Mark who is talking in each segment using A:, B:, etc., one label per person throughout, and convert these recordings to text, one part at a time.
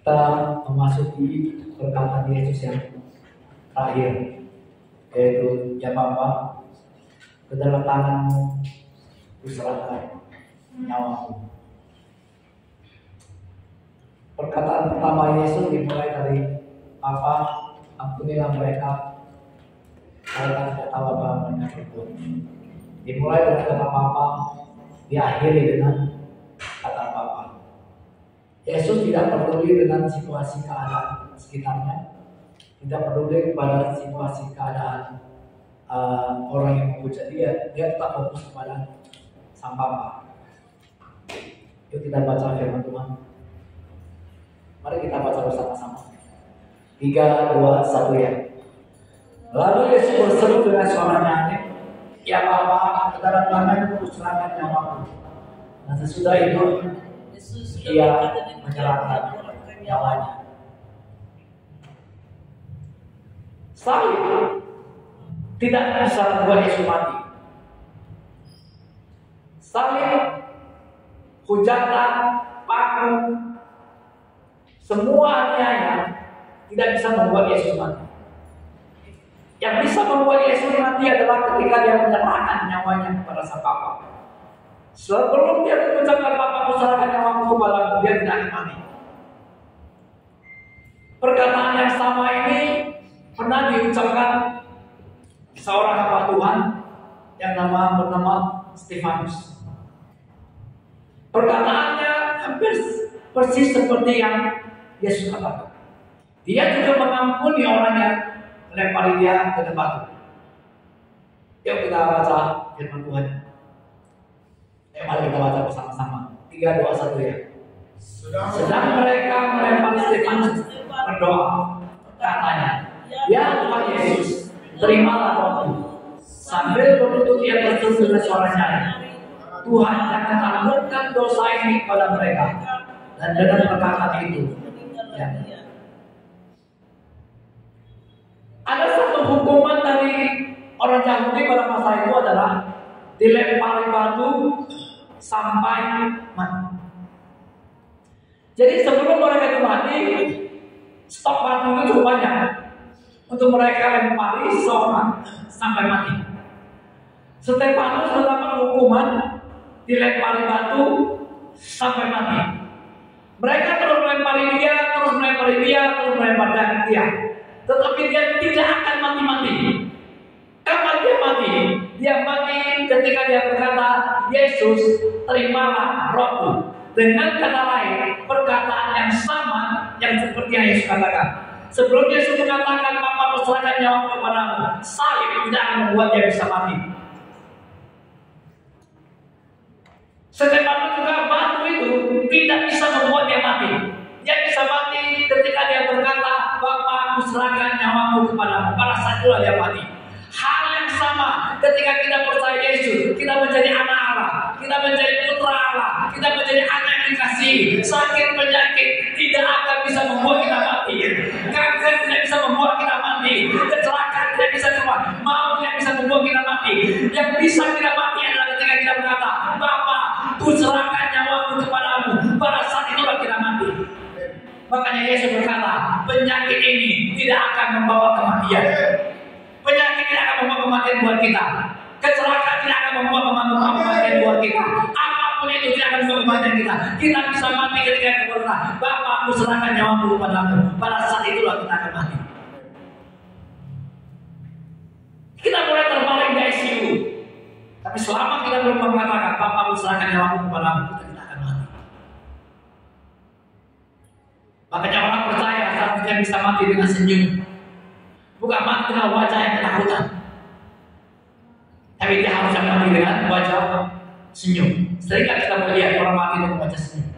A: Kita memasuki perkataan Yesus yang terakhir, yaitu ya Bapa, ke dalam tangan-Mu kuserahkan nyawaku. Perkataan pertama Yesus dimulai dari Bapa, ampunilah mereka, mereka tidak tahu apa yang mereka berbuat. Dimulai dengan kata Bapa, diakhiri dengan kata Bapa. Yesus tidak peduli dengan situasi keadaan sekitarnya, tidak peduli kepada situasi keadaan orang yang memuja dia tetap fokus kepada Sang Bapa. Yuk kita baca firman Tuhan. Mari kita baca bersama-sama. 3, 2, 1 ya. Lalu Yesus berseru dengan suara nyaring, ya Bapa, ke dalam tangan-Mu kuserahkan nyawaku. Dan sesudah itu Ia menyerahkan nyawanya. Salib tidak bisa membuat Yesus mati. Salib, hujatan, paku, semua aniaya tidak bisa membuat Yesus mati. Yang bisa membuat Yesus mati adalah ketika dia menyerahkan nyawanya kepada Sang Bapa. Sebelum dia mengucapkan Bapa, kuserahkan nyawaku kepadamu, dia tidak akan mati. Perkataan yang sama ini pernah diucapkan seorang hamba Tuhan yang bernama Stefanus. Perkataannya hampir persis seperti yang Yesus katakan. Dia juga mengampuni orang yang melempari dia dengan batu. Yuk kita baca firman Tuhan. Mari kita baca bersama-sama. 3, 2, 1 ya. Sedang mereka melempari Stefanus berdoa, katanya, ya Tuhan Yesus, terimalah rohku. Sambil berlutut ia berseru dengan suara nyaring, Tuhan, jangan tanggungan dosa ini kepada mereka. Dan dengan perkataan itu, ya. Ada satu hukuman dari orang Yahudi pada masa itu adalah dilempari batu sampai mati. Jadi sebelum mereka itu mati, stok batu itu cukup banyak untuk mereka lempari seorang sampai mati. Stefanus mendapat hukuman dilempari batu sampai mati. Mereka terus melempari dia, terus melempari dia, tetapi dia tidak akan mati-mati. Kapan dia mati? Dia mati ketika dia berkata, Yesus, terimalah rohku. Dengan kata lain, perkataan yang sama yang seperti yang Yesus katakan. Sebelum Yesus mengatakan, Bapa, kuserahkan nyawaku kepadamu, salib tidak akan membuat dia bisa mati. Stefanus juga batu itu tidak bisa membuat dia mati. Dia bisa mati ketika dia berkata, Bapa, kuserahkan nyawaku kepadamu. Pada saat itulah dia mati. Hal yang sama ketika kita percaya Yesus, kita menjadi anak Allah, kita menjadi putra Allah, kita menjadi anak yang dikasihi. Sakit penyakit tidak akan bisa membuat kita mati. Kanker tidak bisa membuat kita mati. Kecelakaan tidak bisa membuat, maut tidak bisa membuat kita mati. Yang bisa kita mati adalah ketika kita berkata, Bapa, kuserahkan nyawaku kepadamu. Pada saat itulah kita mati. Makanya Yesus berkata, penyakit ini tidak akan membawa kematian. Penyakit tidak akan membawa kematian buat kita. Kecelakaan tidak akan membawa kematian buat kita. Apapun itu tidak akan membawa kematian kita. Kita bisa mati ketika kita berkata, Bapa, aku serahkan nyawaku kepadamu. Pada saat itulah kita akan mati. Kita boleh terbaring di ICU, tapi selama kita belum mengatakan, Bapa, aku serahkan nyawaku kepadamu, kita tidak akan mati. Makanya orang percaya seharusnya bisa mati dengan senyum. Bukan mati dengan wajah yang ketakutan, tapi dia harus mati dengan wajah senyum. Sehingga kita melihat orang mati dengan wajah senyum,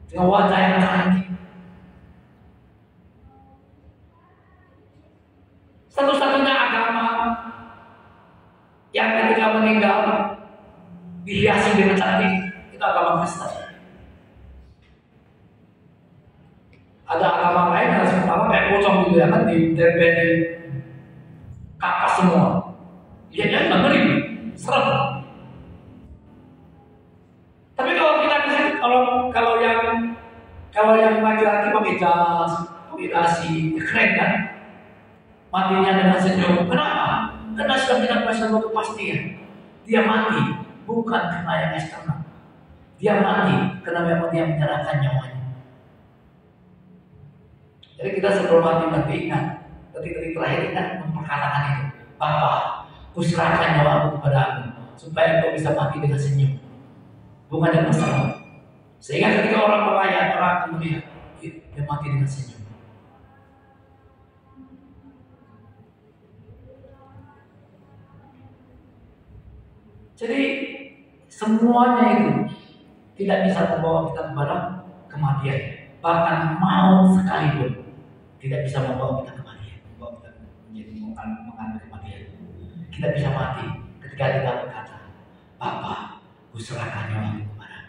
A: dengan wajah yang cantik. Satu-satunya agama yang ketika meninggal dihiasi dengan cantik itu agama Kristen. Ada agama lain yang seperti kayak pocong gitu ya kan, ditempelin kapas semua. Lihatnya ngeri, serem. Tapi kalau kita kalau yang Kalau yang laki-laki pakai jas, pakai dasi, ya keren kan? Matinya dengan senyum. Kenapa? Karena sudah kita punya sebuah kepastian. Dia mati bukan karena yang eksternal. Dia mati karena memang dia menyerahkan nyawanya. Jadi kita sebelum mati nanti ingat, detik-detik terakhir ingat memperkatakan itu. Bapa, kuserahkan nyawaku kepadamu supaya engkau bisa mati dengan senyum, bukan dengan serang. Sehingga ketika orang melayat, orang akan melihat dia mati dengan senyum. Jadi semuanya itu tidak bisa membawa kita kepada kematian. Bahkan maut sekalipun tidak bisa membawa kita kematian, membawa kita menjadi mengalami kematian. Kita bisa mati ketika kita berkata, Bapa, kuserahkan nyawaku kepadamu.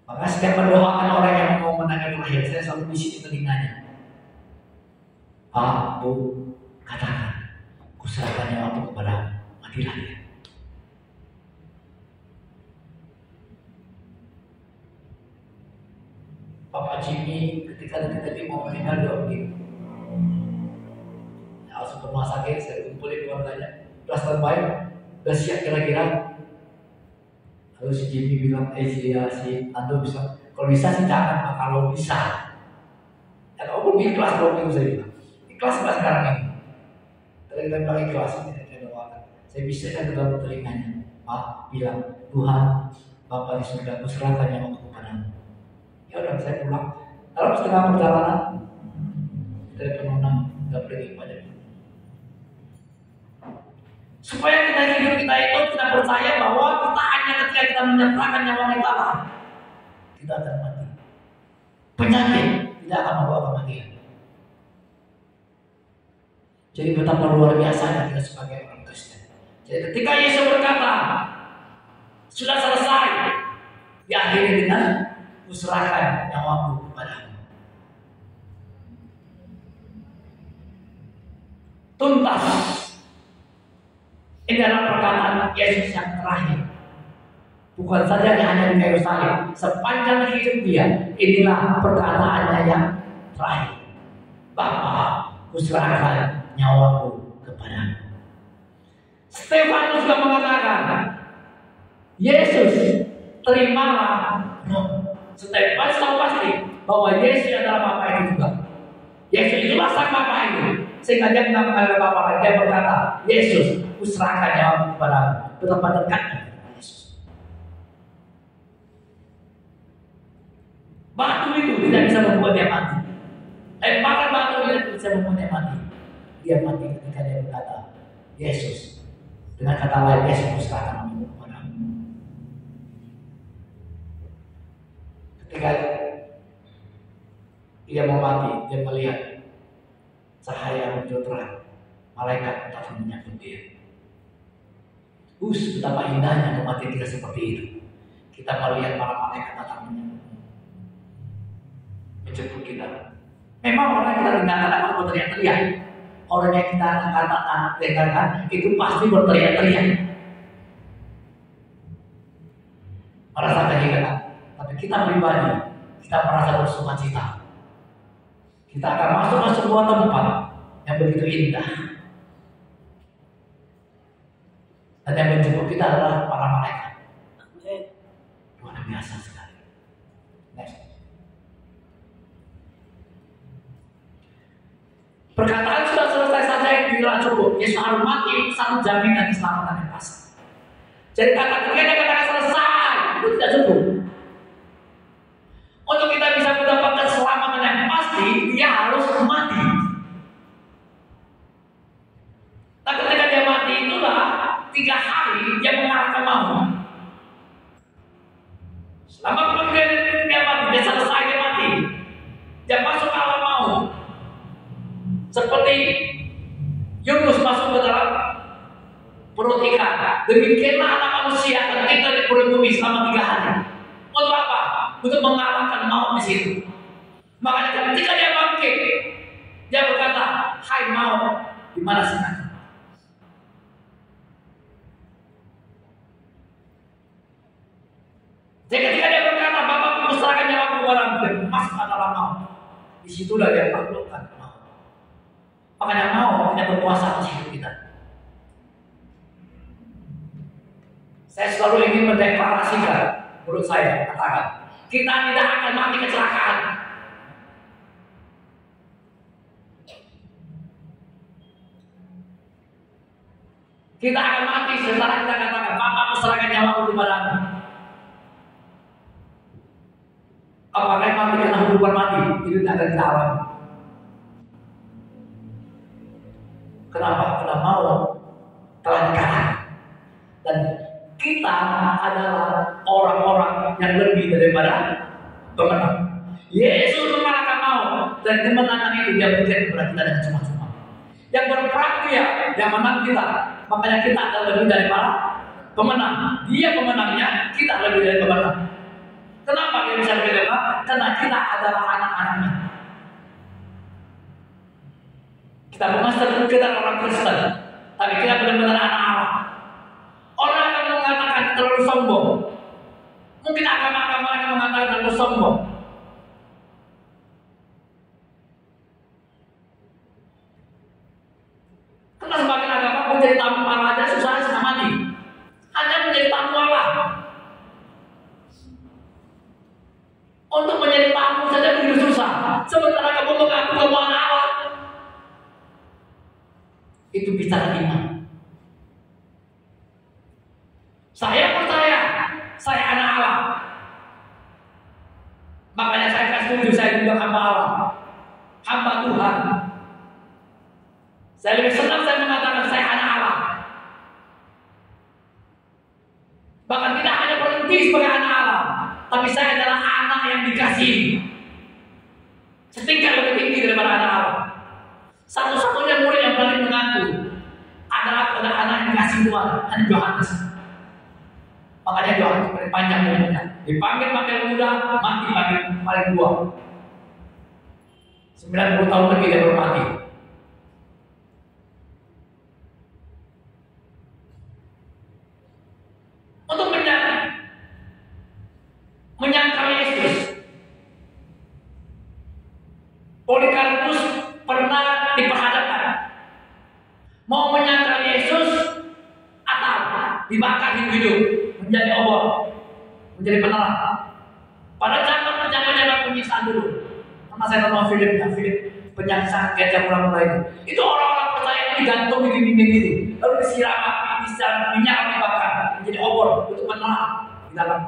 A: Maka setiap mendoakan orang yang mau menangani terakhir, saya selalu bisikin telinganya. Pak, Bu, katakan, kuserahkan nyawaku kepadamu, matilah dia. Bapak Jimmy ketika detik-detik mau meninggal dia begitu. Langsung ke rumah sakit, saya kumpulin keluarganya. Udah standby, udah siap kira-kira. Lalu si Jimmy bilang, si Ando bisa, kalau bisa sih jangan, Pak, kalau bisa. Ya kalau pun ikhlas kalau itu saya bilang. Ikhlas nggak sekarang ini? Terima ikhlas, saya doakan. Saya bisa kan ke dalam telinganya. Pak bilang, Tuhan, Bapak di surga, aku serahkan nyawaku kepadamu. Ya udah saya pulang. Dalam setengah perjalanan dari penonton nggak pergi pada supaya kita hidup kita itu kita percaya bahwa kita hanya ketika kita menyerahkan nyawa kita lah kita akan mati. Penyakit tidak akan membawa kematian. Jadi betapa luar biasanya kita sebagai orang Kristen. Jadi ketika Yesus berkata sudah selesai, diakhiri dengan kuserahkan nyawamu kepadamu. Tuntas. Ini adalah perkataan Yesus yang terakhir. Bukan saja hanya di kayu salib, sepanjang hidup dia, inilah perkataannya yang terakhir. Bapa, kuserahkan nyawaku kepadamu. Stefanus juga mengatakan, Yesus, terimalah roh. Stefanus tahu pasti bahwa Yesus adalah Bapa itu juga. Yesus itulah sang Bapa itu. Sehingga dia tidak mengenal Bapa lain. Dia berkata, Yesus, kuserahkan nyawamu kepadamu. Betapa dekatnya dengan Yesus. Batu itu tidak bisa membuat dia mati. Lemparan batu itu tidak bisa membuat dia mati. Dia mati ketika dia berkata, Yesus. Dengan kata lain, Yesus kuserahkan nyawamu kepadamu. Ketika dia mau mati, dia melihat cahaya muncul terang, malaikat datang menyambut dia. Betapa indahnya kematian kita seperti itu. Kita melihat para malaikat datang menjemput kita. Memang orang yang kita tinggalkan akan berteriak-teriak. Orang yang kita tinggalkan itu pasti berteriak-teriak, merasa kehilangan. Tapi kita pribadi, kita merasa bersukacita. Kita akan masuk ke sebuah tempat yang begitu indah. Dan yang menjemput kita adalah para malaikat. Luar biasa sekali. Next. Perkataan sudah selesai saja yang tidak cukup. Yesus harus mati satu jaminan keselamatan yang pasti. Jadi kata-kata selesai itu tidak cukup. Untuk kita bisa mendapatkan keselamatan yang pasti, dia harus mati. Nah ketika dia mati itulah 3 hari dia mengalahkan maut. Selama kemudian dia mati, dia selesai dia mati. Dia masuk ke alam maut. Seperti Yunus masuk ke dalam perut ikan. Demikianlah anak manusia akan tinggal di perut bumi selama 3 hari. Untuk apa? Untuk mengalahkan maut di situ. Makanya ketika dia bangkit, dia berkata, hai maut, di mana senang? Jadi ketika dia berkata, Bapa, kuserahkan nyawaku Disitulah dia taklukkan mau. Makanya mau tidak berkuasa atas hidup kita. Saya selalu ingin mendeklarasikan, menurut saya katakan, kita tidak akan mati kecelakaan. Kita akan mati setelah kita katakan, Bapa, aku serahkan nyawaku kepadamu. Apakah mati karena hukuman mati? Itu tidak akan kita alami. Kenapa? Karena mau telah dikatakan. Dan kita adalah orang-orang yang lebih daripada pemenang. Yesus mengalahkan maut, dan kemenangan itu dia berikan kepada kita dengan cuma-cuma. Yang berperang dia, yang menang kita. Makanya kita adalah lebih daripada pemenang. Dia pemenangnya, kita lebih dari pemenang. Kenapa dia bisa lebih dari pemenang? Karena kita adalah anak-anaknya. Kita bukan sekedar orang Kristen, tapi kita benar-benar anak Allah. Orang akan mengatakan terlalu sombong. Mungkin agama-agama yang mengatakan terlalu sombong. Karena sebagian agama menjadi tamu Allah aja susah setengah mati. Hanya menjadi tamu Allah. Untuk menjadi tamu saja begitu susah. Sementara kamu mengaku kamu anak Allah. Itu bicara iman. Saya percaya saya anak Allah. Makanya saya setuju saya juga hamba Allah, hamba Tuhan. Saya lebih senang saya mengatakan saya anak Allah. Bahkan tidak hanya berhenti sebagai anak Allah, tapi saya adalah anak yang dikasihi. Setingkat lebih tinggi daripada anak Allah. Satu-satunya murid yang paling mengaku adalah anak yang dikasih Tuhan, hanya Yohanes. Makanya Yohanes paling panjang umurnya. Dipanggil muda, mati paling tua. 90 tahun lagi dia baru mati. Untuk menyangkal Yesus, Polikarpus pernah diperhadapkan mau menyangkal Yesus atau dibakar hidup menjadi obor, menjadi penerang. Pada zaman penyiksaan dulu, karena saya nonton filmnya, film penyiksaan gajah mula-mula itu orang-orang percaya digantung di dinding itu, lalu disiram api, disiram minyak, dibakar menjadi obor untuk penerang di dalam.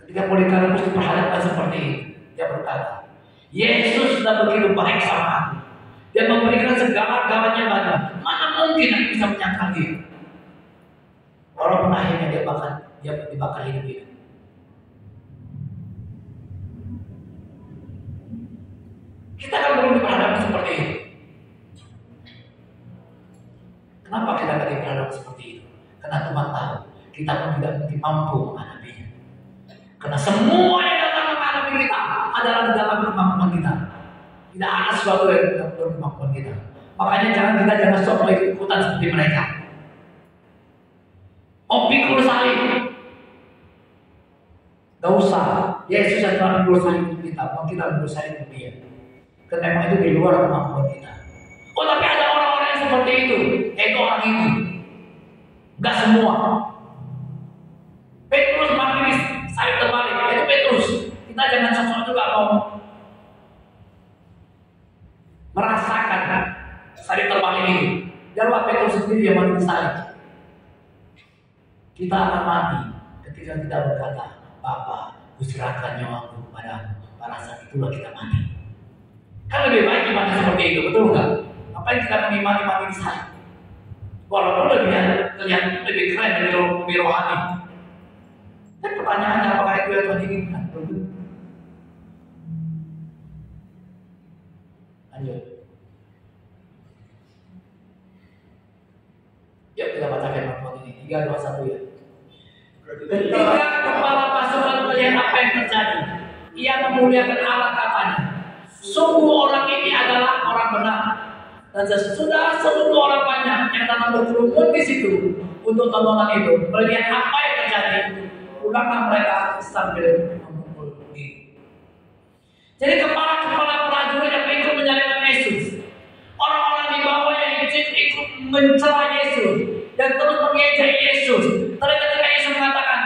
A: Ketika Polikarpus diperhadapkan seperti itu, dia berkata, Yesus sudah begitu baik sama aku. Dia memberikan segala-galanya banyak. Mana mungkin aku bisa menyangkal dia? Walaupun akhirnya dia dibakar hidup. Kita kan belum diperhadapkan seperti itu. Kenapa kita tidak diperhadapkan seperti itu? Karena Tuhan tahu kita pun tidak mungkin mampu menghadapinya. Karena semua yang datang menghadapi kita adalah di dalam kemampuan kita. Tidak ada sesuatu yang tidak perlu kemampuan kita. Makanya jangan sok ikut-ikutan seperti mereka. Pikul salib. Gak usah. Yesus yang telah pikul salib untuk kita. Mau kita pikul salib untuk dia. Karena memang itu di luar kemampuan kita. Oh, tapi ada orang-orang yang seperti itu. Yaitu orang itu. Gak semua. Petrus makin salib terbalik. Itu Petrus. Kita jangan sok-sok juga mau merasakan salib terbalik ini. Janganlah Petrus sendiri yang mati salib. Kita akan mati ketika kita berkata, Bapa, kuserahkan nyawaku kepadamu. Pada saat itulah kita mati. Kan lebih baik mati seperti itu, betul nggak? Ngapain kita mengimani mati di salib? Walaupun terlihat lebih keren dari lebih rohani. Dan pertanyaannya, apakah itu yang Tuhan inginkan? Lanjut. Yuk kita baca firman Tuhan ini. 3, 2, 1 ya. Ketika kepala pasukan melihat apa yang terjadi, ia memuliakan Allah, katanya, sungguh orang ini adalah orang benar. Dan sesudah seluruh orang banyak yang datang berkerumun di situ untuk tontonan itu, melihat apa yang terjadi, pulanglah mereka sambil memukul diri. Jadi kepala-kepala prajurit yang ikut menyalibkan Yesus, orang-orang di bawah yang ikut mencela Yesus dan terus mengejek Yesus. Tapi ketika Yesus mengatakan,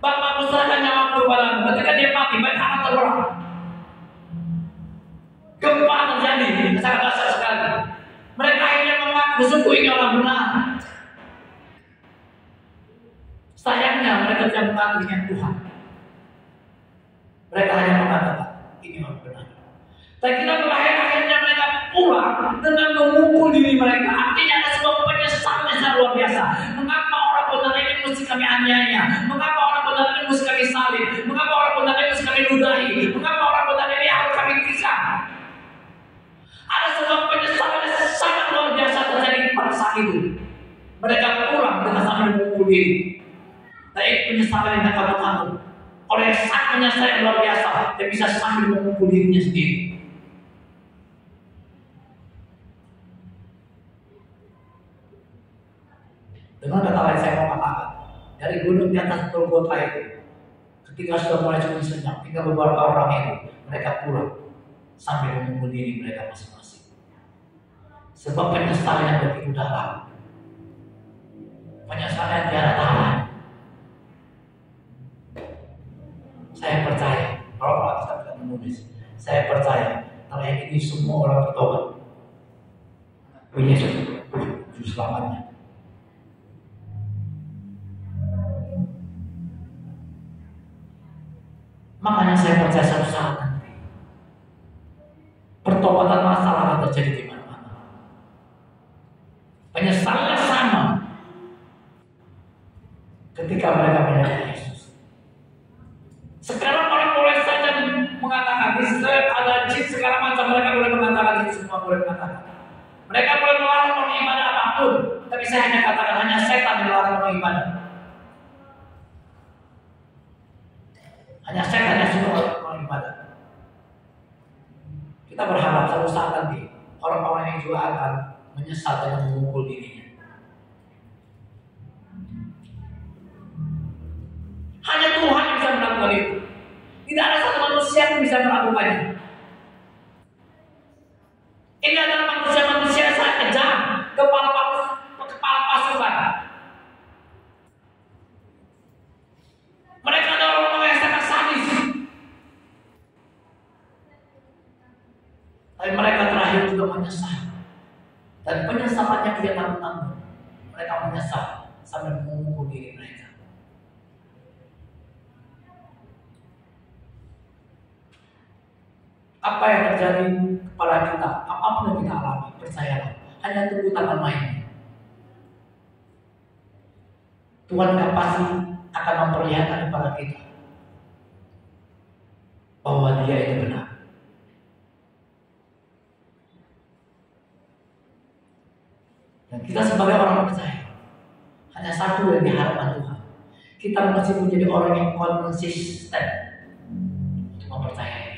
A: Bapa, serahkan nyawaku kepadamu, ketika dia mati, banyak anak terbelah. Gempa terjadi, sangat dahsyat sekali. Mereka akhirnya mengaku sungguh ini orang benar. Sayangnya mereka tidak mengaku dengan Tuhan. Mereka hanya mengatakan ini orang benar. Saya kira akhirnya mereka pulang dengan memukul diri mereka. Artinya ada sebuah penyesalan yang sangat luar biasa. Mengapa orang benar ini mesti kami aniaya? Mengapa orang benar ini mesti kami salib? Mengapa orang benar ini mesti kami ludahi? Mengapa orang benar ini harus kami pisah? Ada sebuah penyesalan yang sangat luar biasa terjadi pada saat itu. Mereka pulang dengan sambil memukul diri. Tapi penyesalan yang mereka tanggung oleh sang penyesal yang luar biasa, dia bisa sambil memukul dirinya sendiri. Dengan kata lain saya mau katakan, dari gunung di atas Golgota itu, ketika sudah mulai cukup senyap, tinggal beberapa orang itu, mereka pulang sambil memukul diri mereka masing-masing. Sebab penyesalan yang begitu dalam, penyesalan yang tiada tahan. Saya percaya, kalau kita tidak menulis, saya percaya terakhir ini semua orang bertobat. Yesus juru selamatnya. Makanya saya percaya suatu saat nanti pertobatan masalah akan terjadi di mana-mana. Penyesalan sama ketika mereka menyerahkan Yesus. Sekarang orang boleh saja mengatakan Israel ada jin segala macam, mereka boleh mengatakan itu semua boleh mengatakan. Mereka boleh melarang orang ibadah apapun, tapi saya hanya katakan hanya setan yang melarang orang ibadah. Hanya setan yang suka orang ibadah. Kita berharap suatu saat nanti orang-orang yang juga akan menyesal dan memukul dirinya. Hanya Tuhan yang bisa melakukan itu. Tidak ada satu manusia yang bisa melakukannya. Ini adalah manusia-manusia yang sangat kejam, kepala pasukan. Mereka adalah orang yang sangat sadis. Tapi mereka terakhir juga menyesal. Dan penyesalannya tidak tanggung-tanggung. Mereka menyesal sambil memukul diri mereka. Apa yang terjadi kepada kita, apapun yang kita alami, percayalah, hanya tunggu tanggal mainnya. Tuhan gak pasti akan memperlihatkan kepada kita bahwa Dia itu benar. Dan kita sebagai orang percaya, hanya satu yang diharapkan Tuhan. Kita mesti menjadi orang yang konsisten untuk mempercayai.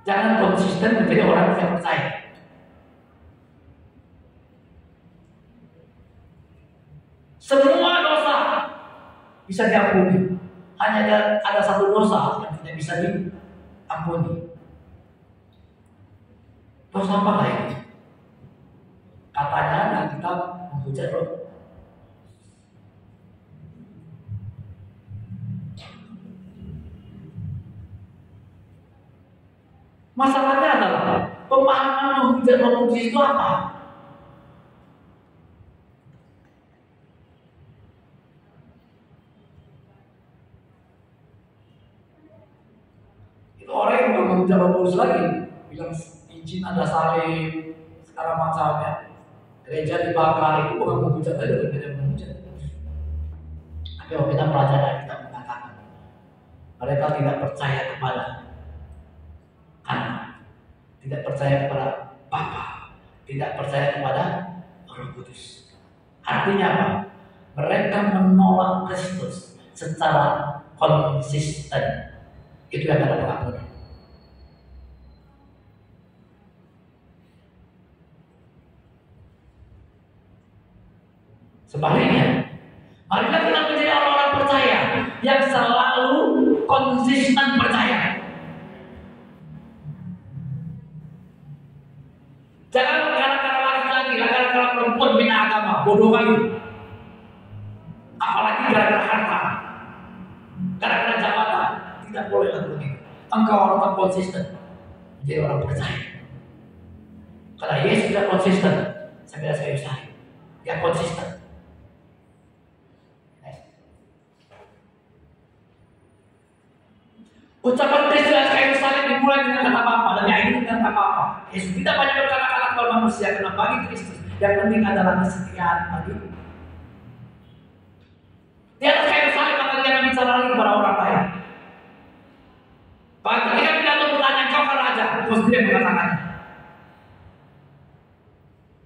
A: Jangan konsisten menjadi orang yang percaya. Semua dosa bisa diampuni. Hanya ada satu dosa yang tidak bisa diampuni. Dosa apa lagi? Katanya ada kita menghujat Roh. Masalahnya adalah pemahaman menghujat Roh Kudus itu apa? Itu orang yang bukan menghujat Roh Kudus lagi, bilang izin ada salib segala macamnya, gereja dibakar, itu bukan menghujat aja, tidak menghujat. Tapi kalau kita pelajari, kita mengatakan mereka tidak percaya kepada Anak, tidak percaya kepada Bapa, tidak percaya kepada Roh Kudus. Artinya apa? Mereka menolak Kristus secara konsisten. Itu yang ada pengakuan. Sebaliknya, marilah kita menjadi orang-orang percaya yang selalu konsisten percaya. bodoh kali. Apalagi gara-gara harta, gara-gara jabatan. Tidak boleh lakukan itu. Engkau harus tetap konsisten menjadi orang percaya. Karena Yesus tidak konsisten, sampai saya usahain. Dia konsisten. Ucapan Kristus kayu salib dimulai dengan kata Bapa dan diakhiri dengan kata Bapa. Yesus tidak banyak berkata-kata kepada manusia, karena bagi Kristus yang penting adalah kesetiaan bagi. Di atas kayu salib maka dia bicara lagi kepada orang lain. Bahkan ketika Pilatus bertanya, "Kau kan raja?" Terus dia mengatakan.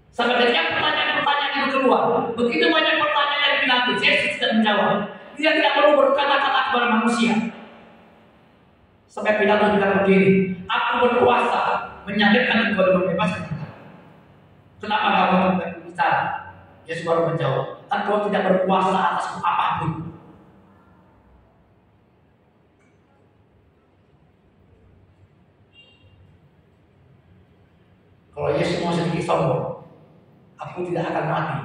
A: Sampai ketika pertanyaan itu keluar, begitu banyak pertanyaan dari Pilatus, Yesus tidak menjawab. Dia tidak perlu berkata-kata kepada manusia. Sampai Pilatus bilang begini, "Aku berkuasa menyalibkan engkau dan membebaskan engkau. Kenapa engkau tidak berbicara?" Yesus baru menjawab, "Engkau tidak berkuasa atas apapun." Kalau Yesus mau sedikit sombong, "Aku tidak akan mati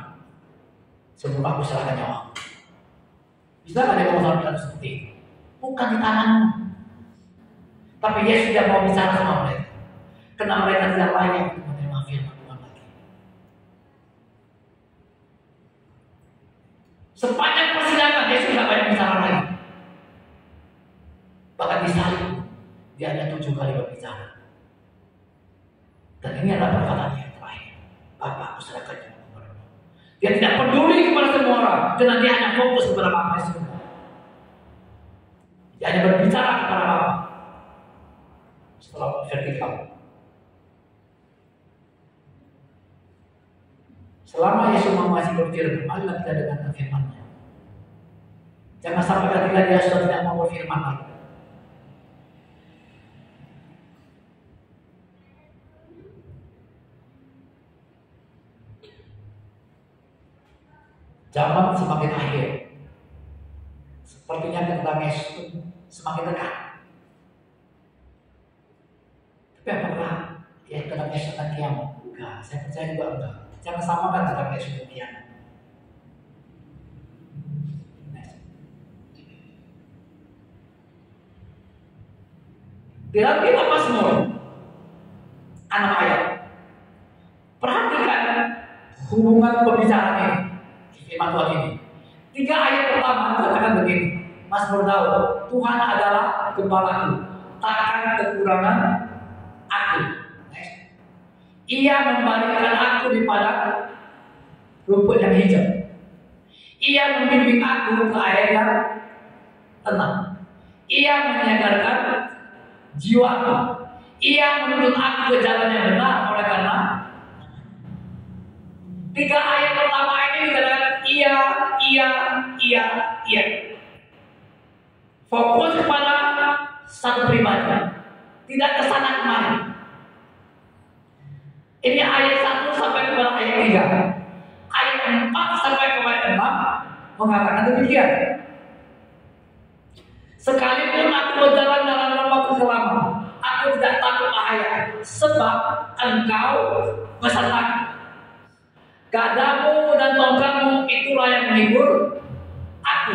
A: sebelum aku serahkan nyawa." Bisa nggak dia ngomong sama Pilatus seperti itu? Bukan di tanganmu. Tapi Yesus tidak mau bicara sama mereka, karena mereka tidak layak untuk menerima firman Tuhan lagi. Sepanjang persidangan Yesus tidak banyak bicara lagi. Bahkan di salib dia hanya 7 kali berbicara. Dan ini adalah perkataan yang terakhir. "Bapa, aku serahkan nyawa kepadamu." Dia tidak peduli kepada semua orang, karena dia hanya fokus kepada Bapa yang surga. Dia hanya berbicara kepada Bapa. Setelah vertikal. Selama Yesus masih berfirman, marilah kita dengarkan firman-Nya. Jangan sampai ketika dia sudah tidak mau berfirman lagi. Zaman semakin akhir. Sepertinya tentang Yesus semakin dekat. Tapi apakah ya tentang Yesus akan kiamat? Enggak, saya percaya juga enggak. Jangan samakan tentang Yesus dan kiamat. Di dalam kitab Mazmur 6 ayat, perhatikan hubungan pembicaraan ini, firman Tuhan ini. 3 ayat pertama katakan begini, Mazmur Daud, "Tuhan adalah gembalaku, takkan kekurangan aku. Ia membaringkan aku di padang rumput yang hijau. Ia membimbing aku ke air yang tenang. Ia menyegarkan jiwaku. Ia menuntun aku ke jalan yang benar oleh karena." 3 ayat pertama ini dikatakan ia. Fokus kepada satu pribadi, tidak kesana kemari. Ini ayat 1 sampai kepada ayat 3. Ayat 4 sampai kepada 6 mengatakan demikian. "Sekalipun aku berjalan dalam lembah kegelapan, aku tidak takut bahaya, sebab Engkau besertaku. Gadamu dan tongkatmu itulah yang menghibur aku.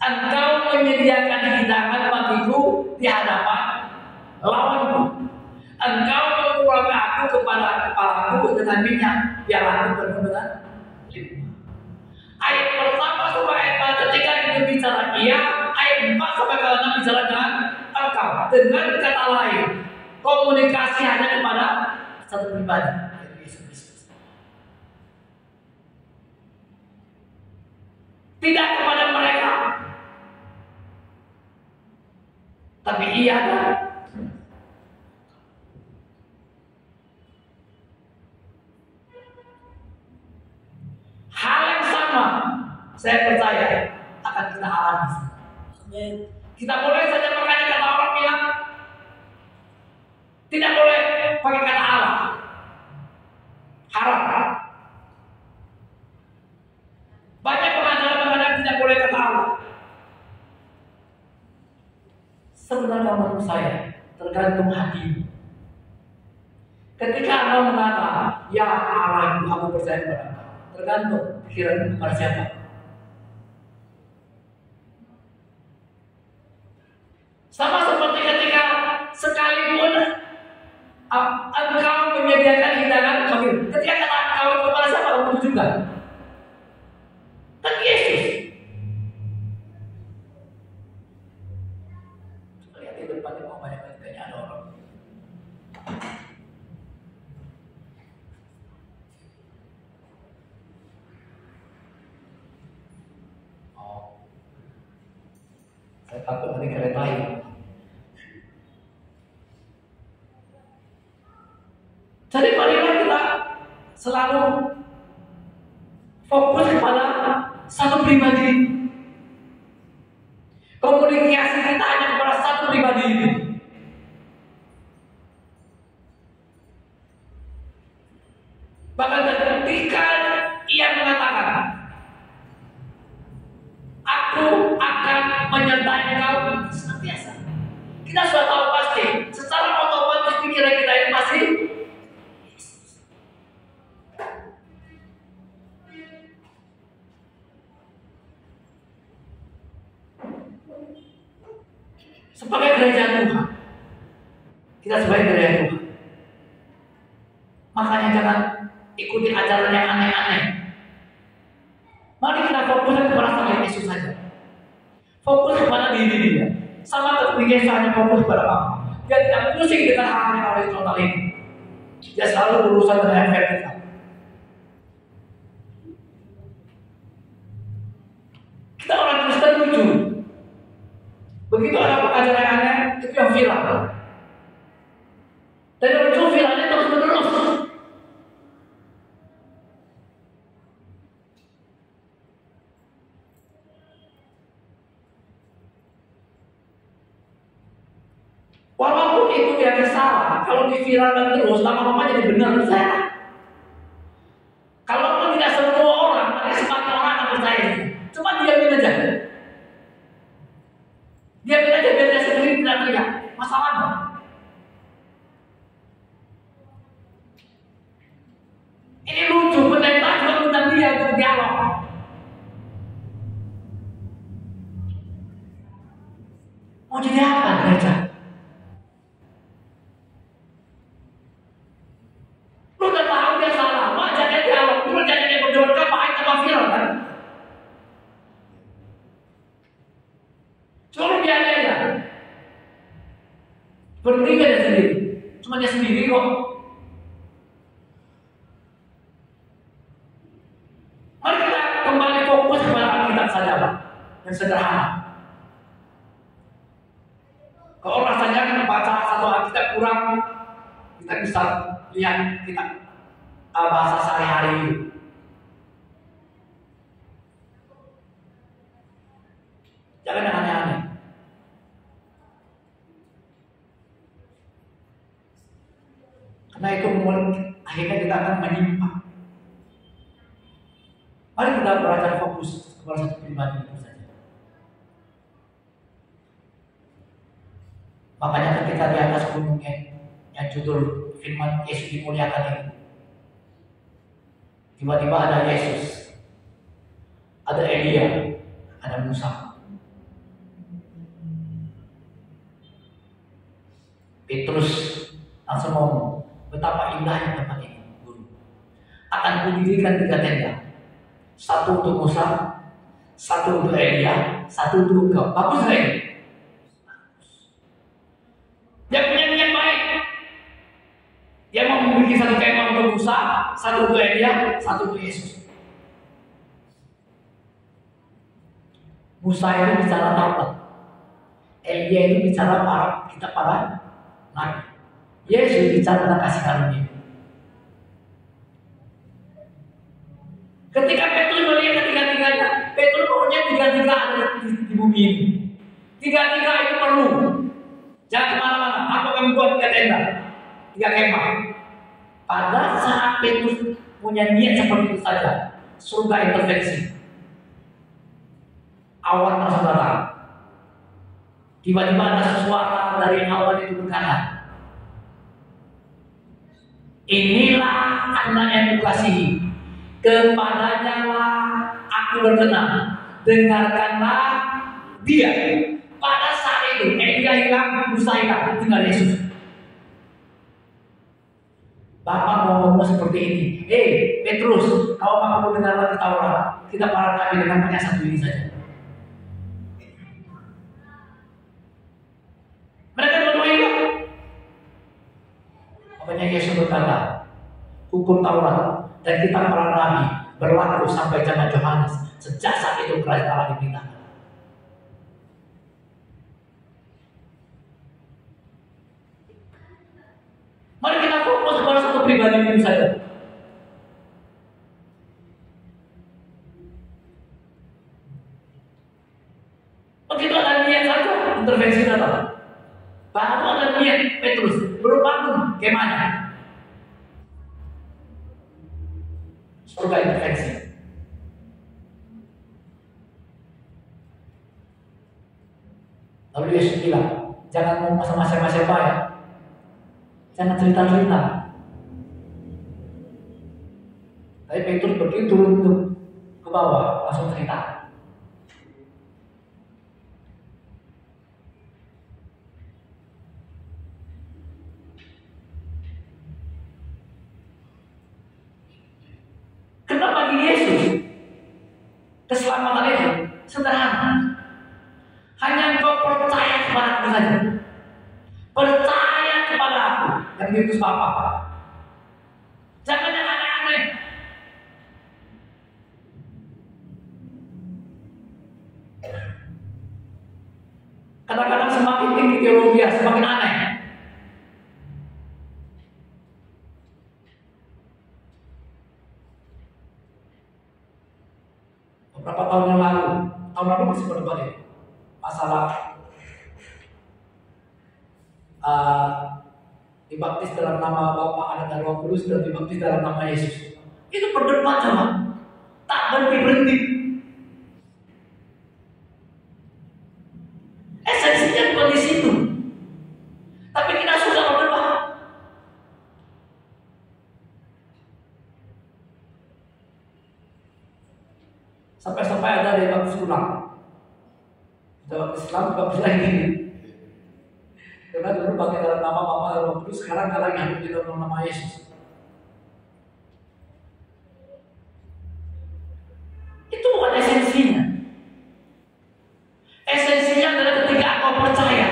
A: Engkau menyediakan hidangan bagiku di hadapan lawanku. Engkau mengurangi aku kepada kepalaku dengan minyak, biar aku penuh dengan limpah." Ayat pertama sampai ayat 4 ketika itu bicara ia, ayat 4 sampai 6 bicara dengan engkau. Dengan kata lain, komunikasi hanya kepada satu pribadi, Yesus Kristus. Tidak kepada mereka, tapi ia kan. Hal yang sama saya percaya akan kita alami. Kita boleh saja pakai kata orang bilang, tidak boleh pakai kata Allah. Harap. Banyak pengajaran tidak boleh kata Allah. Sebenarnya menurut saya tergantung hati. Ketika Anda mengatakan, "Ya Allah, aku percaya kepada Engkau," Tergantung pikiran kepada siapa. Sama seperti ketika sekalipun engkau menyediakan hidangan kawin, ketika kata kawin kepada siapa kamu juga? Kan Yesus. Lihat di depan mau banyak kayaknya ada orang. Saya takut nanti keretain. Jadi marilah kita selalu fokus kepada satu pribadi. Komunikasi kita hanya kepada satu pribadi. Bahkan ketika ia mengatakan, aku akan menyertai engkau senantiasa. Kita sudah tahu pasti, secara otomatis pikiran kita ini pasti sebagai gereja Tuhan. Kita sebagai gereja Tuhan. Makanya jangan ikuti ajaran yang aneh-aneh. Mari kita fokus kepada Sang Yesus saja. Fokus kepada diri dia. Sama seperti Yesus hanya fokus kepada Bapa. Dia tidak pusing dengan hal yang horizontal ini. Dia selalu berurusan dengan vertikal. Kita orang Kristen lucu. Begitu ada pengajaran yang aneh, itu yang viral. Dan yang lucu viralnya terus menerus. Walaupun itu yang salah, kalau diviralkan terus, lama-lama jadi benar saya. Kalaupun tidak semua orang, tapi sebagian orang akan percaya. Cuma diamin aja. Diamin aja biar dia sendiri tidak teriak. Masalahnya. Ini lucu, pendeta juga undang dia untuk dialog. Mau jadi apa gereja? Bertiga dia sendiri, cuma dia sendiri kok. Mari kita kembali fokus kepada Alkitab saja, Pak, yang sederhana. Kalau rasanya baca satu Alkitab kurang, kita bisa lihat kita bahasa sehari-hari itu. Jangan yang aneh-aneh. Karena itu akhirnya kita akan menyimpang. Mari kita belajar fokus kepada satu pribadi itu saja. Makanya ketika di atas gunungnya yang judul firman Yesus dimuliakan ini, tiba-tiba ada Yesus, ada Elia, ada Musa. Petrus langsung ngomong, betapa indahnya tempat ini, Guru. Akan kudirikan 3 tenda. 1 untuk Musa, 1 untuk Elia, 1 untuk engkau. Bagus gak ini? Dia punya niat baik. Dia mau memiliki 1 kemah untuk Musa, 1 untuk Elia, 1 untuk Yesus. Musa itu bicara Taurat. Elia itu bicara para nabi. Yesus bicara tentang kasih karunia. Ketika Petrus melihat ketiga-tiganya, Petrus maunya tiga-tiga ada di bumi ini. Tiga-tiga itu perlu. Jangan kemana-mana. Aku akan membuat 3 tenda, 3 kemah. Pada saat Petrus punya niat seperti itu saja, surga intervensi. Awan langsung datang. Tiba-tiba ada suara dari awan itu berkata, inilah anak yang kukasihi, kepadanya lah aku berkenan, dengarkanlah dia. Pada saat itu Elia hilang, Musa hilang, tinggal Yesus. Bapak mau ngomong seperti ini, Petrus, kau mau dengar lagi Taurat? Kita para nabi dengan hanya satu ini saja. Mereka berdua hilang. Makanya Yesus berkata, hukum Taurat dan kitab para nabi berlaku sampai zaman Yohanes. Sejak saat itu Kerajaan Allah diberitakan. Mari kita fokus pada satu pribadi itu saja. Begitu ada niat saja, intervensi datang. Baru ada niat Petrus, belum bangun kemana? Surga intervensi. Lalu Yesus bilang, jangan ngomong sama siapa-siapa ya. Jangan cerita-cerita. Tapi Petrus pergi turun ke bawah, langsung cerita. Kenapa bagi Yesus keselamatan itu sederhana. Hanya engkau percaya kepada aku saja. Percaya kepada aku yang diutus Bapa. Jangan yang aneh-aneh. Kadang-kadang semakin tinggi teologi, semakin aneh. Beberapa tahun yang lalu, masih berdebat ini masalah dibaptis dalam nama Bapa, Anak dan Roh Kudus, dan dibaptis dalam nama Yesus. Itu berdebat sama, tak berhenti. Esensinya bukan di situ, tapi kita sudah berdebat. Sampai-sampai ada dibaptis ulang. Dalam Islam baptis lagi. Karena dulu pakai dalam nama Bapa dan Roh Kudus, sekarang nggak lagi harus dalam nama Yesus. Itu bukan esensinya. Esensinya adalah ketika engkau percaya.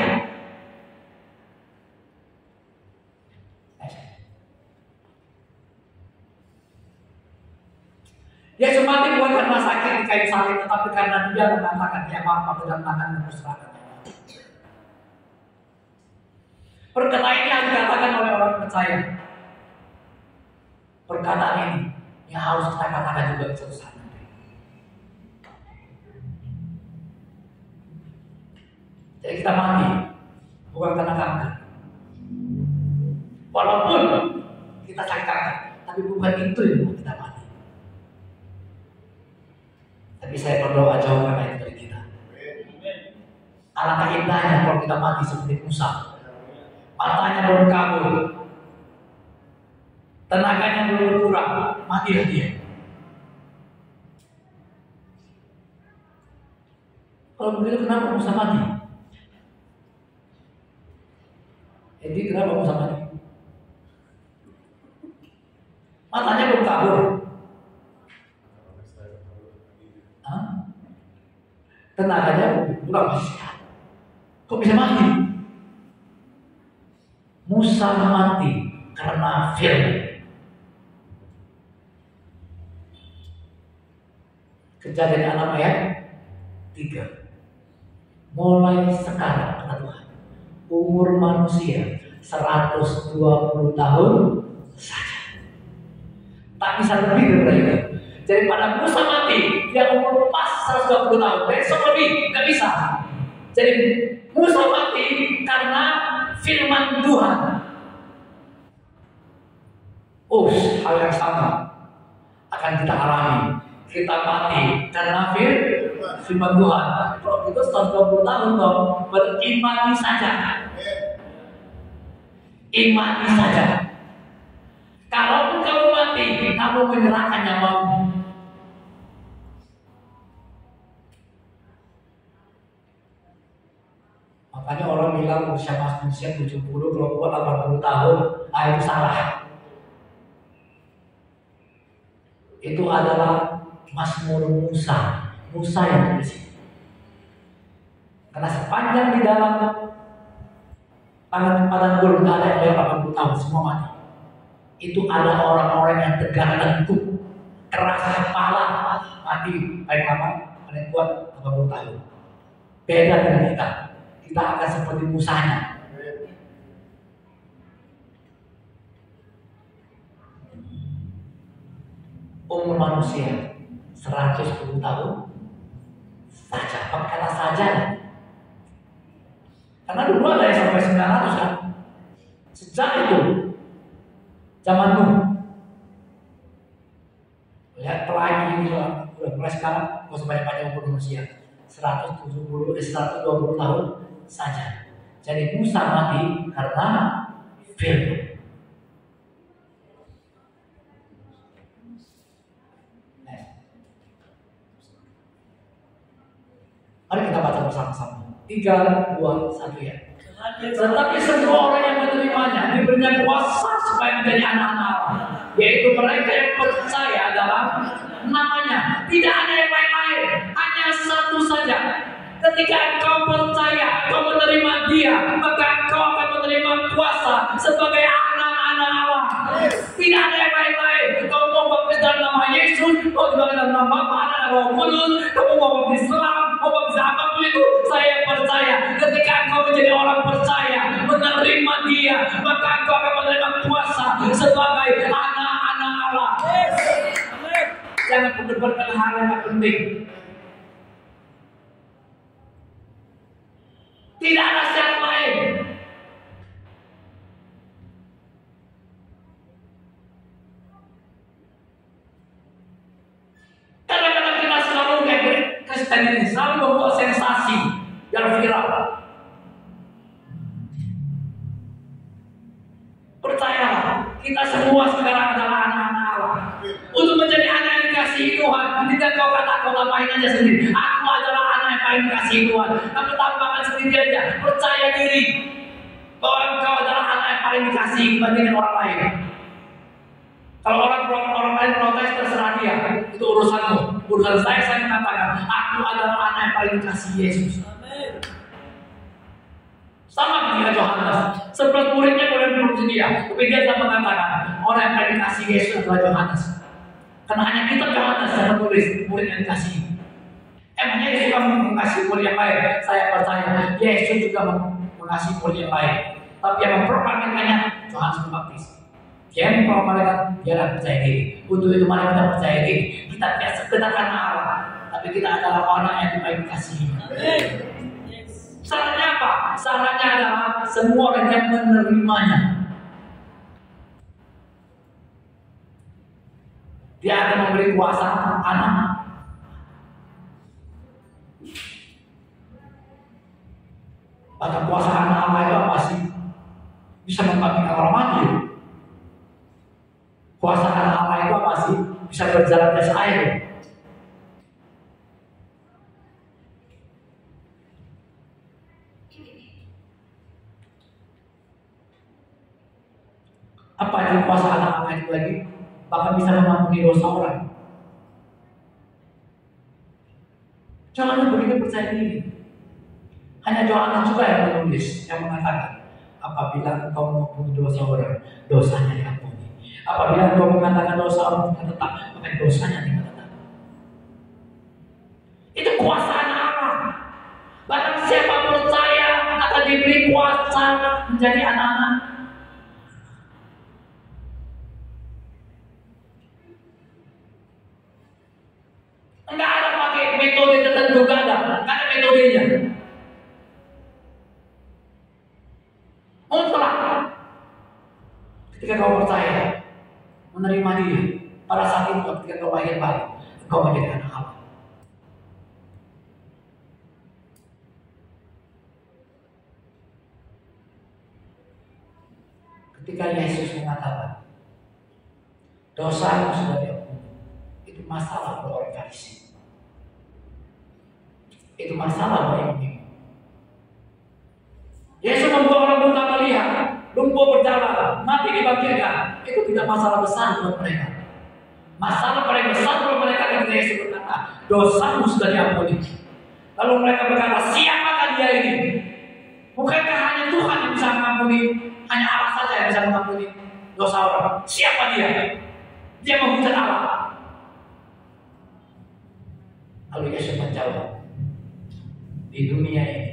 A: Yesus mati bukan karena sakit di kayu salib, tetapi karena Dia mengatakan dia Bapa kedatangan dan perserahkan. Perkataan ini yang dikatakan oleh orang percaya. Perkataan ini yang harus kita katakan juga di suatu saat nanti. Jadi kita mati bukan karena kanker. Walaupun kita sakit kanker, tapi bukan itu yang membuat kita mati. Tapi saya berdoa jauhkan itu dari kita. Alangkah indahnya kalau kita mati seperti Musa. Matanya belum kabur, tenaganya belum berkurang, matilah dia. Kalau begitu kenapa Musa mati? Jadi kenapa Musa mati? Matanya belum kabur. Tenaganya berkurang, masih sehat. Kok bisa mati? Musa mati karena firman. Kejadian 6 ayat 3. Mulai sekarang kata Tuhan, umur manusia 120 tahun saja. Tak bisa lebih daripada itu. Jadi pada Musa mati, dia umur pas 120 tahun. Besok lebih, nggak bisa. Jadi Musa mati karena firman Tuhan. Hal yang sama akan kita alami. Kita mati karena firman Tuhan. Kalau itu 120 tahun dong, berimani saja. Imani saja. Kalau kamu mati, kamu menyerahkan nyawamu. Makanya orang bilang usia manusia 70, kalau gua 80 tahun, itu salah. Itu adalah Mazmur Musa. Musa yang tulis itu. Karena sepanjang di dalam padang gurun gak ada yang 80 tahun, semua mati. Itu ada orang-orang yang tegar tengkuk, keras kepala, mati paling lama, paling kuat 80 tahun. Beda dengan kita. Kita akan seperti Musanya. Umur manusia 110 tahun saja, kata saja. Karena dulu ada yang sampai 900 kan. Sejak itu zaman Nuh. Lihat pelangi udah mulai sekarang gak usah banyak-banyak umur manusia. 120 tahun saja. Jadi Musa mati karena firman. Mari kita baca bersama-sama. 3, 2, 1 ya. Tetapi semua orang yang menerimanya diberinya kuasa supaya menjadi anak-anak Allah, yaitu mereka yang percaya dalam namanya. Tidak ada yang lain-lain, hanya satu saja. Ketika engkau percaya, engkau menerima Dia, maka engkau akan menerima kuasa sebagai anak-anak Allah. Tidak ada yang lain-lain. Kau mau baptis dalam nama Yesus, kau juga dalam nama Bapa, Anak, dan Roh Kudus. Kamu mau baptis Islam, mau baptis apapun itu, saya percaya. Ketika engkau menjadi orang percaya, menerima Dia, maka engkau akan menerima kuasa sebagai anak-anak Allah. Jangan berdebatkan hal yang tidak penting. Tidak ada syarat lain. Kadang-kadang kita selalu kayak Kristen ini selalu membuat sensasi yang viral. Percayalah, kita semua sekarang adalah anak-anak Allah. Untuk menjadi anak yang dikasihi Tuhan, tidak kau kata kau ngapain aja sendiri. Aku adalah anak yang paling dikasihi Tuhan. Kamu tambahkan sendiri aja, percaya diri bahwa engkau adalah anak yang paling dikasihi dibandingkan orang lain. Kalau orang lain protes, terserah dia, itu urusanmu. Urusan saya mengatakan, aku adalah anak yang paling dikasihi Yesus. Sama dengan Yohanes, 11 muridnya boleh menuruti dia, tapi dia telah mengatakan orang yang paling dikasihi Yesus adalah Yohanes. Karena hanya kitab Yohanes yang menulis murid yang dikasihi. Emangnya Yesus juga mengasihi murid yang lain? Saya percaya Yesus juga mengasihi murid yang lain. Tapi yang memproklamirkannya Yohanes Pembaptis. Dia memproklamirkan dia adalah percaya diri. Untuk itu mari kita percaya diri. Kita tidak sekedar karena Allah, tapi kita adalah orang yang paling dikasihi. Syaratnya apa? Syaratnya adalah semua orang yang menerimanya. Dia akan memberi kuasa anak. Bahkan kuasa anak Allah itu apa sih? Bisa membangkitkan orang mati. Kuasa anak Allah itu apa sih? Bisa berjalan di atas air. Apa yang kuasa anak Allah itu lagi? Bahkan bisa mengampuni dosa orang. Jangan begitu percaya diri. Hanya Yohanes juga yang menulis, yang mengatakan, apabila engkau mengampuni dosa orang, dosanya diampuni. Apabila engkau mengatakan dosa orang tidak tetap, maka dosanya tidak tetap. Itu kuasa anak Allah. Bahkan siapa percaya akan diberi kuasa menjadi anak-anak. Enggak ada pakai metode tertentu, enggak ada metodenya. Mutlak. Ketika kau percaya, menerima Dia, pada saat itu ketika kau lahir baru, kau menjadi anak Allah. Ketika Yesus mengatakan, dosamu sudah diampuni, itu masalah buat orang Farisi. Itu masalah bagi orang. mati dibangkitkan, itu tidak masalah besar buat mereka. Masalah paling besar buat mereka ketika Yesus berkata, dosamu sudah diampuni. Lalu mereka berkata, siapakah dia ini? Bukankah hanya Tuhan yang bisa mengampuni? Hanya Allah saja yang bisa mengampuni dosa orang. Siapa dia? Dia menghujat Allah. Lalu Yesus menjawab, di dunia ini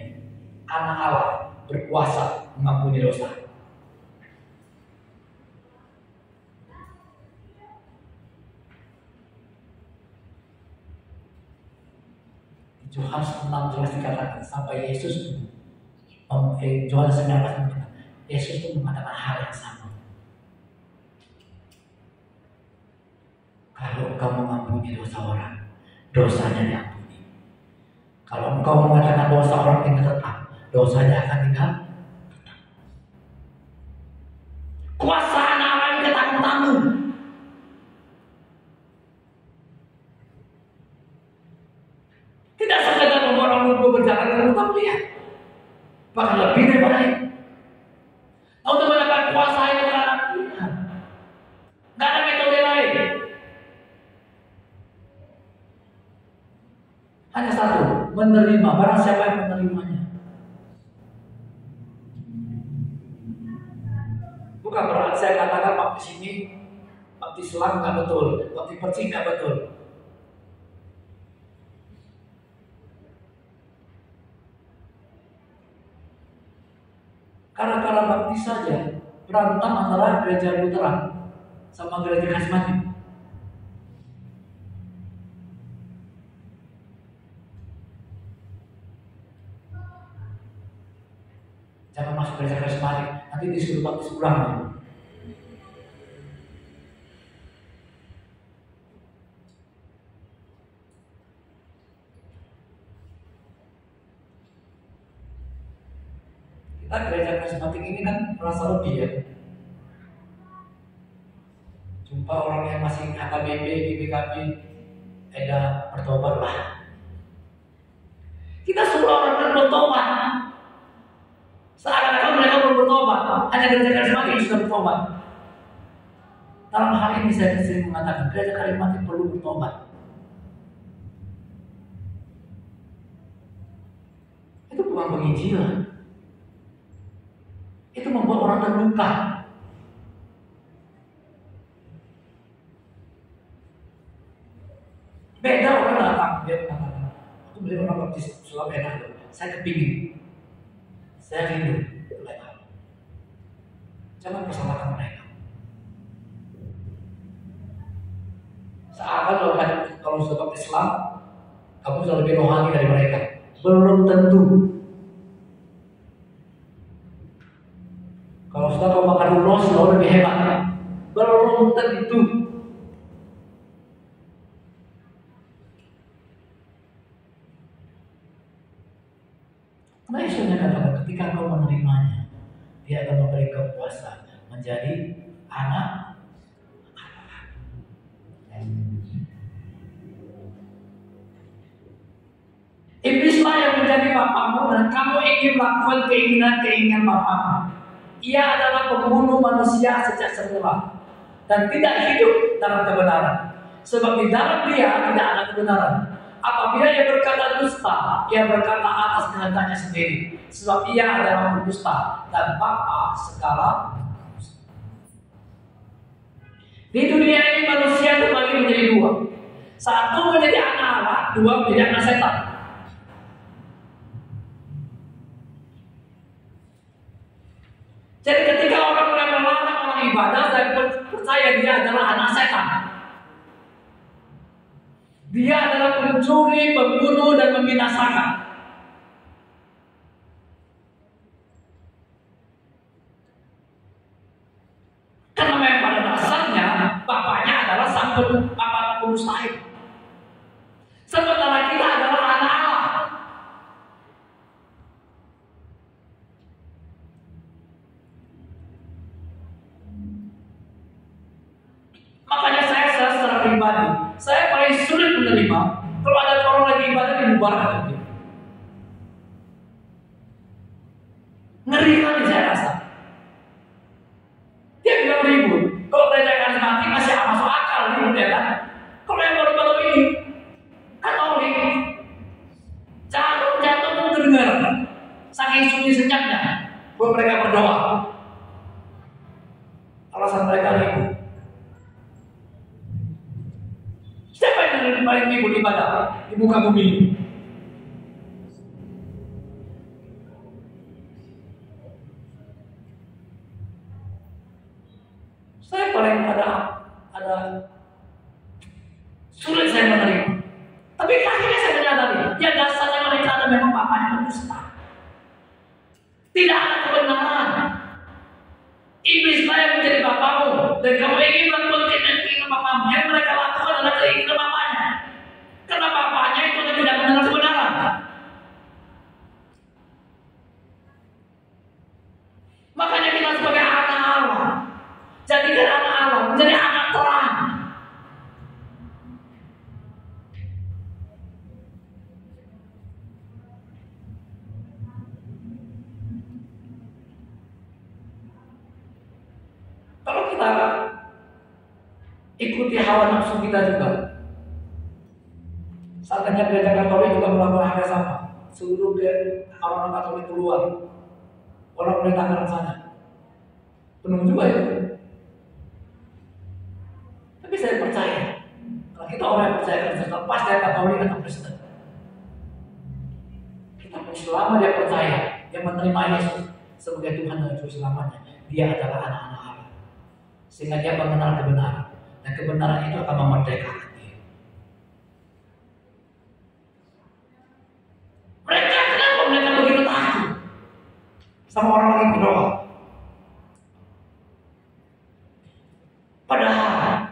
A: Anak Allah berkuasa mengampuni dosa. Yohanes 6 jelas dikatakan sampai Yesus Yohanes 19 mengatakan Yesus itu mengatakan hal yang sama. Kalau engkau mengampuni dosa orang, dosanya diampuni. Kalau engkau mengatakan dosa orang tinggal tetap, dosanya akan tinggal tetap. Kuasa Allah yang ketanggung-tanggung. Tidak sekadar membuat orang lumpuh berjalan dan lupa melihat, bahkan lebih daripada itu. Untuk mendapatkan kuasa itu karena pilihan. Gak ada metode lain. Hanya satu, menerima. Barang siapa yang menerimanya. Bukan berarti saya katakan baptis ini, baptis Islam gak betul, baptis percik gak betul. Karena baptis saja berantem antara gereja Lutheran sama gereja Karismatik. Jangan masuk gereja Karismatik, nanti disuruh baptis ulang. Kita gereja Karismatik ini kan merasa lebih ya. Jumpa orang yang masih HKBP, GBKB, ada bertobat lah. Kita suruh orang bertobat. Seakan-akan mereka belum bertobat, hanya gereja Karismatik yang sudah bertobat. Dalam hal ini saya sering mengatakan gereja Karismatik perlu bertobat. Itu bukan penginjilan. Itu membuat orang terluka. Beda orang datang, dia mengatakan, aku beli orang baptis Islam enak loh. Saya kepingin, saya rindu mereka. Jangan persalahkan mereka. Seakan kalau sudah baptis Islam, kamu sudah lebih rohani dari mereka. Belum tentu. Kalau sudah kau makan ulos, kau lebih hebat. Belum tentu. Karena Yesusnya katakan ketika kau menerimanya, dia akan memberi kau kuasa menjadi anak Allah. Iblislah yang menjadi bapamu dan kamu ingin melakukan keinginan-keinginan bapamu. Ia adalah pembunuh manusia sejak semula dan tidak hidup dalam kebenaran. Sebab di dalam dia tidak ada kebenaran. Apabila ia berkata dusta, ia berkata atas kehendaknya sendiri. Sebab ia adalah pendusta dan bapa segala dusta. Di dunia ini manusia terbagi menjadi dua. Satu menjadi anak Allah, dua menjadi anak setan. Jadi ketika orang mulai melarang orang ibadah, saya percaya dia adalah anak setan. Dia adalah pencuri, pembunuh, dan membinasakan. Karena memang pada dasarnya bapaknya adalah sang bapak pendusta. Sementara kita adalah anak Allah. Makanya saya secara pribadi, saya paling sulit menerima kalau ada orang lagi ibadah dibubarkan. Ngeri kali saya rasa. Dia sunyi senyapnya buat mereka berdoa. Alasan mereka ribut. Siapa yang paling ribut ibadah di muka bumi? Saya paling ada sulit saya menerima. Tapi akhirnya saya menyadari, ya dasarnya mereka ada memang bapaknya pendusta. Tidak ada kebenaran. Iblislah yang menjadi bapamu, dan kamu ingin melakukan keinginan bapamu. Yang mereka lakukan adalah keinginan bapaknya. Karena bapaknya itu tidak mengenal kebenaran. Makanya kita sebagai anak Allah, jadikan anak Allah menjadi anak terang. Kalau kita ikuti hawa nafsu kita juga, saatnya gereja Katolik juga melakukan hal yang sama. Seluruh orang Katolik keluar, orang mulai tangan sana, penuh juga ya. Tapi saya percaya, kalau kita orang yang percaya Kristen, lepas dari Katolik atau Kristen, kita pun selama dia percaya, dia menerima Yesus sebagai Tuhan dan Juru Selamatnya, dia adalah anak-anak Allah. Sehingga dia mengenal kebenaran, dan kebenaran itu akan memerdekakan dia. Kenapa mereka begitu takut sama orang lagi berdoa? Padahal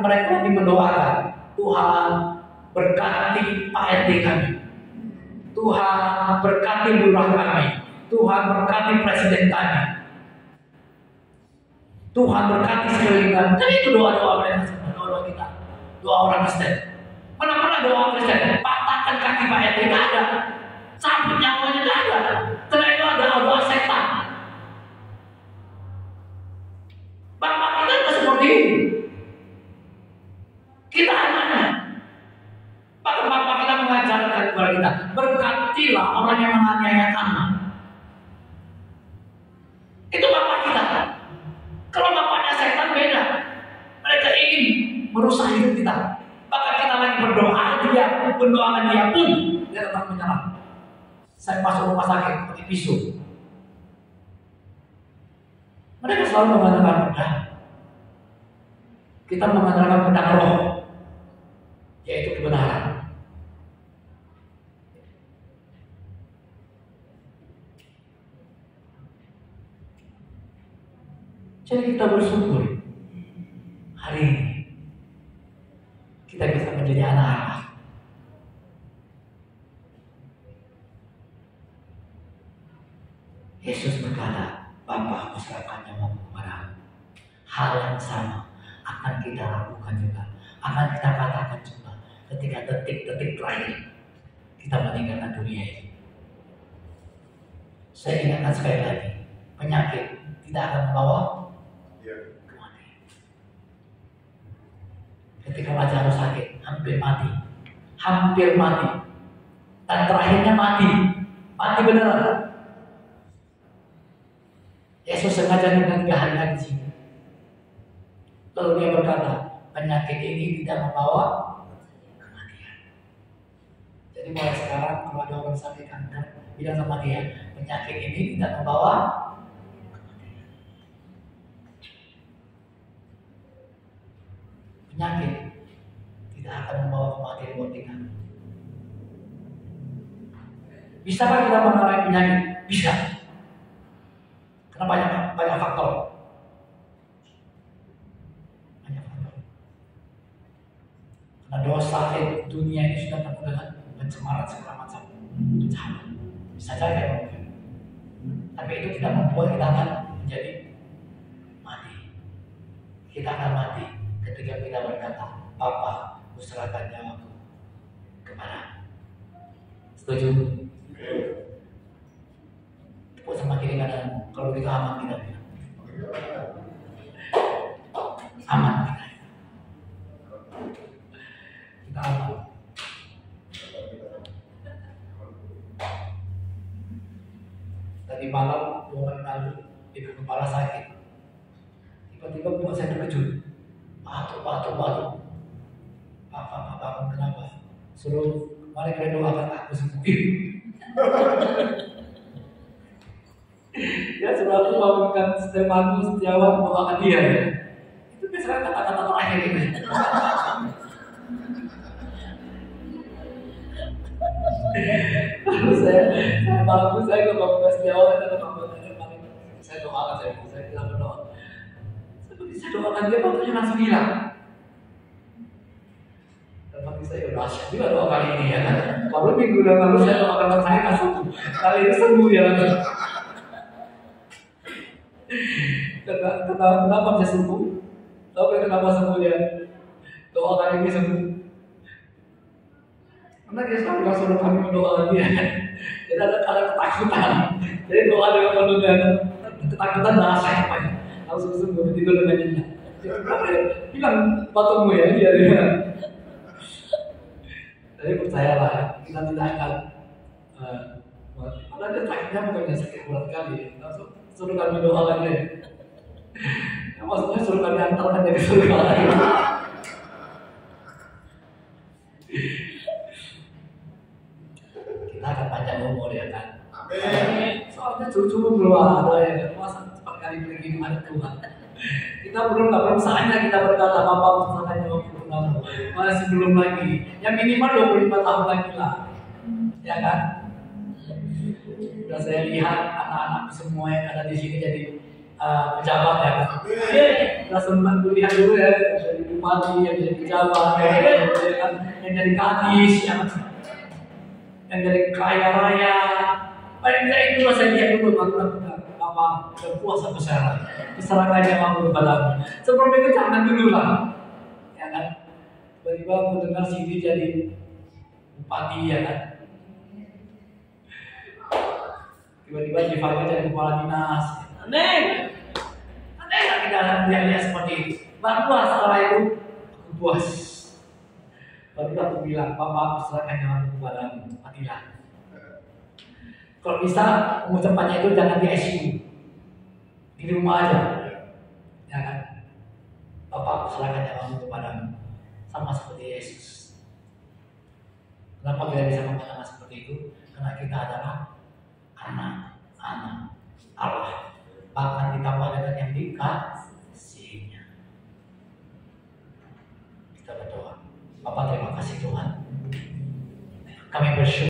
A: mereka lagi mendoakan, Tuhan berkati Pak RT kami, Tuhan berkati lurah kami, Tuhan berkati presiden kami, Tuhan berkati sekeliling kami. Dan itu doa-doa mereka, doa-doa kita, doa orang Kristen. Mana-mana doa Kristen, patahkan kaki Pak RT, tidak ada, cabut nyawanya, tidak ada. Karena itu ada doa setan. Bapak kita tidak seperti itu. Kita anaknya. Bapak kita mengajarkan kepada kita, berkatilah orang yang menganiaya anak. Itu bapak kita. Kalau bapaknya setan beda. Mereka ingin merusak hidup kita. Maka kita lagi berdoa, dia mendoakan dia pun dia tetap menyerang. Saya masuk rumah sakit pakai pisau. Mereka selalu mengandalkan pedang. Kita mengandalkan pedang roh, yaitu kebenaran. Jadi kita bersyukur hari ini kita bisa menjadi anak Allah. Yesus berkata, Bapa, aku serahkan nyawaku kepadamu. Hal yang sama akan kita lakukan juga, akan kita katakan juga ketika detik-detik terakhir kita meninggalkan dunia ini. Saya ingatkan sekali lagi, penyakit tidak akan membawa kematian. Ketika Lazarus sakit, hampir mati, dan terakhirnya mati benar. Yesus sengaja dengan 3 hari lagi di sini. Lalu dia berkata, penyakit ini tidak membawa kematian. Jadi mulai sekarang kalau ada orang sakit kanker, bilang sama dia, penyakit ini tidak membawa kematian. Penyakit tidak akan membawa kematian buat kita. Bisakah kita mengalami penyakit? Bisa. Karena banyak faktor. Karena dosa dunia ini sudah penuh dengan pencemaran segala macam kejahatan. Bisa saja mungkin. Tapi itu tidak membuat kita akan menjadi mati. Kita akan mati ketika kita berkata, Bapa, kuserahkan nyawaku kepadamu. Setuju? Tepuk sama kiri kanan. Kalau kita aman kita bilang. Aman kita. Kita aman. Tadi malam 2 hari lalu ibu kepala sakit. Tiba-tiba buat saya terkejut. Batuk. Pak, bangun kenapa? Suruh mari kita doakan aku sembuh. Ya suruh aku bangunkan Stefanus Setiawan doakan dia ya. Itu biasanya kata-kata terakhir itu. Lalu saya malam itu saya ke Bapak Setiawan dan saya doakan saya bilang berdoa. Seperti saya doakan dia batunya langsung hilang. Dan bagi saya udah asyik juga doa kali ini ya kan. Baru minggu lalu saya doakan saya nggak sembuh. Kali ini sembuh ya kan. Kenapa bisa sembuh? Tahu kenapa sembuh ya? Doa kali ini sembuh. Karena dia selalu suruh kami mendoa dia. Jadi ada ketakutan. Jadi doa dengan penuh dengan ketakutan bahasa apa ya? Langsung sembuh begitu dengan nyenyak. Bilang batumu ya dia. Jadi percayalah kita tidak akan. Karena dia sakitnya bukannya sakit berat kali. Langsung suruh kami doa lagi. Maksudnya suruh kami antarkan dia ke surga lagi. Kita akan panjang umur ya kan. Amin. Soalnya cucu belum ada ya kan. Masa cepat kali pergi ada Tuhan. Kita belum saatnya kita berkata Bapak misalnya 20 tahun. Masih belum lagi. Yang minimal 25 tahun lagi lah. Ya kan? Sudah saya lihat anak-anak semua yang ada di sini jadi pejabat ya kan. Sudah sempat kuliah dulu ya, jadi bupati, yang jadi pejabat, yang jadi kadis, yang jadi kaya raya. Paling tidak itu saya lihat dulu apa berpuasa besar. Diserahkan yang mampu kepadamu. Sebelum itu jangan dulu lah, ya kan. Tiba-tiba aku dengar Siti jadi bupati ya kan. Tiba-tiba Jifarnya jadi kepala dinas. Aneh lah kita lihat seperti itu. Barulah setelah itu aku puas. Baru aku bilang, Bapak aku serahkan nyawaku kepadamu, matilah. Kalau bisa mengucapkannya itu jangan di ICU, di rumah aja, ya kan? Bapak aku serahkan nyawaku kepadamu, sama seperti Yesus. Kenapa kita bisa mengatakan seperti itu? Karena kita adalah anak-anak Allah. Bahkan ditambah dengan yang dikasihinya. Kita berdoa. Bapak terima kasih Tuhan. Kami bersyukur.